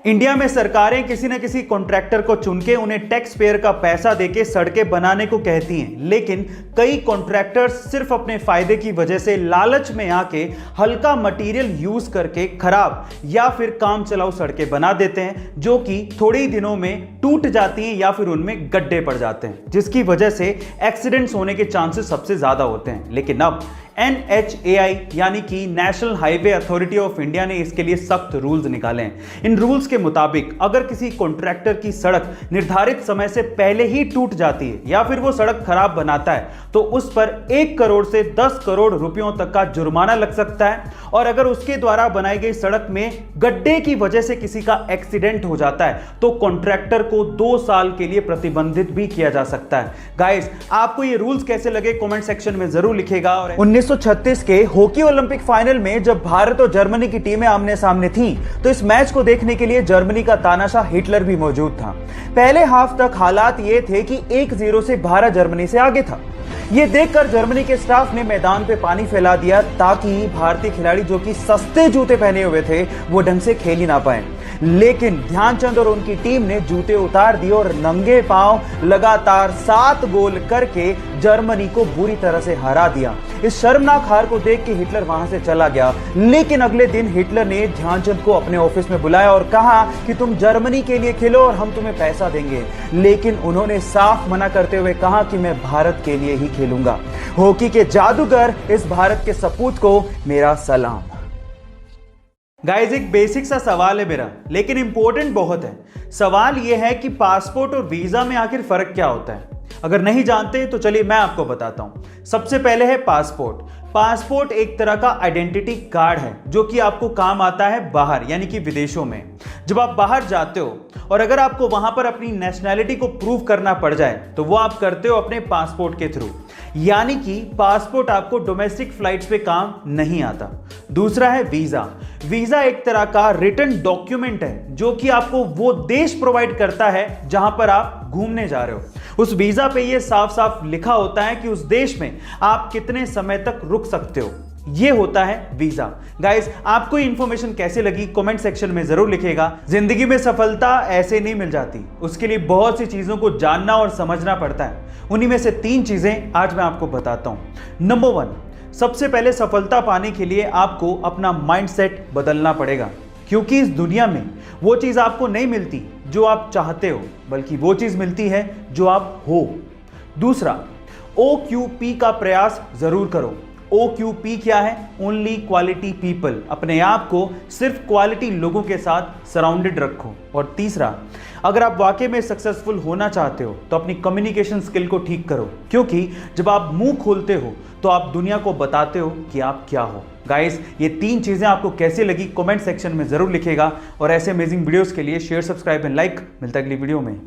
India में सरकारें किसी न किसी कॉन्ट्रैक्टर को चुन के उन्हें टैक्स पेयर का पैसा देके सड़कें बनाने को कहती हैं, लेकिन कई कॉन्ट्रैक्टर्स सिर्फ अपने फायदे की वजह से लालच में आके हल्का मटेरियल यूज करके खराब या फिर काम चलाऊ सड़कें बना देते हैं, जो कि थोड़े ही दिनों में टूट जाती हैं या फिर उनमें गड्ढे पड़ जाते हैं, जिसकी वजह से एक्सीडेंट्स होने के चांसेस सबसे ज्यादा होते हैं। लेकिन अब NHAI यानी कि national highway authority of India ने इसके लिए सख्त रूल्स निकाले हैं। इन रूल्स के मुताबिक अगर किसी कॉन्ट्रैक्टर की सड़क निर्धारित समय से पहले ही टूट जाती है या फिर वो सड़क खराब बनाता है तो उस पर 1 करोड़ से 10 करोड़ रुपयों तक का जुर्माना लग सकता है, और अगर उसके द्वारा बनाई गई सड़क में गड्ढे की वजह से किसी का एक्सीडेंट हो जाता है तो कॉन्ट्रैक्टर को 2 साल के लिए प्रतिबंधित भी किया जा सकता है। गाइस, आपको ये रूल्स कैसे लगे कमेंट सेक्शन में जरूर लिखिएगा। और 1936 के हॉकी ओलंपिक फाइनल में जब भारत और जर्मनी की टीमें आमने सामने थीं, तो इस मैच को देखने के लिए जर्मनी का तानाशाह हिटलर भी मौजूद था। पहले हाफ तक हालात ये थे कि 1-0 से भारत जर्मनी से आगे था। ये देखकर जर्मनी के स्टाफ ने मैदान पे पानी फैला दिया ताकि भारतीय खिलाड़ी जो कि सस्ते जूते पहने हुए थे वो ढंग से खेल ही ना पाए। लेकिन ध्यानचंद और उनकी टीम ने जूते उतार दिए और नंगे पांव लगातार 7 गोल करके जर्मनी को बुरी तरह से हरा दिया। इस शर्मनाक हार को देख के हिटलर वहां से चला गया, लेकिन अगले दिन हिटलर ने ध्यानचंद को अपने ऑफिस में बुलाया और कहा कि तुम जर्मनी के लिए खेलो और हम तुम्हें पैसा देंगे। लेकिन उन्होंने साफ मना करते हुए कहा कि मैं भारत के लिए ही खेलूंगा। हॉकी के जादूगर इस भारत के सपूत को मेरा सलाम। गाइस, एक बेसिक सा सवाल है मेरा, लेकिन इंपॉर्टेंट बहुत है। सवाल यह है कि पासपोर्ट और वीजा में आखिर फर्क क्या होता है? अगर नहीं जानते तो चलिए मैं आपको बताता हूं। सबसे पहले है पासपोर्ट। पासपोर्ट एक तरह का आइडेंटिटी कार्ड है जो कि आपको काम आता है बाहर, यानी कि विदेशों में। जब आप बाहर जाते हो और अगर आपको वहां पर अपनी नेशनैलिटी को प्रूव करना पड़ जाए तो वो आप करते हो अपने पासपोर्ट के थ्रू, यानी कि पासपोर्ट आपको डोमेस्टिक फ्लाइट्स पे काम नहीं आता। दूसरा है वीजा। वीजा एक तरह का रिटन डॉक्यूमेंट है जो कि आपको वो देश प्रोवाइड करता है जहां पर आप घूमने जा रहे हो। उस वीजा पे ये साफ साफ लिखा होता है कि उस देश में आप कितने समय तक रुक सकते हो। ये होता है वीजा। गाइस, आपको इंफॉर्मेशन कैसे लगी कमेंट सेक्शन में जरूर लिखिएगा। जिंदगी में सफलता ऐसे नहीं मिल जाती, उसके लिए बहुत सी चीजों को जानना और समझना पड़ता है। उन्हीं में से 3 चीजें आज मैं आपको बताता हूं। नंबर 1, सबसे पहले सफलता पाने के लिए आपको अपना माइंडसेट बदलना पड़ेगा, क्योंकि इस दुनिया में वो चीज आपको नहीं मिलती जो आप चाहते हो, बल्कि वो चीज मिलती है जो आप हो। दूसरा, OQP का प्रयास जरूर करो। OQP क्या है? Only quality people. अपने आप को सिर्फ क्वालिटी लोगों के साथ सराउंडेड रखो। और तीसरा, अगर आप वाकई में सक्सेसफुल होना चाहते हो तो अपनी कम्युनिकेशन स्किल को ठीक करो, क्योंकि जब आप मुंह खोलते हो तो आप दुनिया को बताते हो कि आप क्या हो। गाइस, ये 3 चीजें आपको कैसे लगी कमेंट सेक्शन में जरूर लिखिएगा। और ऐसे अमेजिंग वीडियोस के लिए शेयर, सब्सक्राइब एंड लाइक। मिलता है अगली वीडियो में।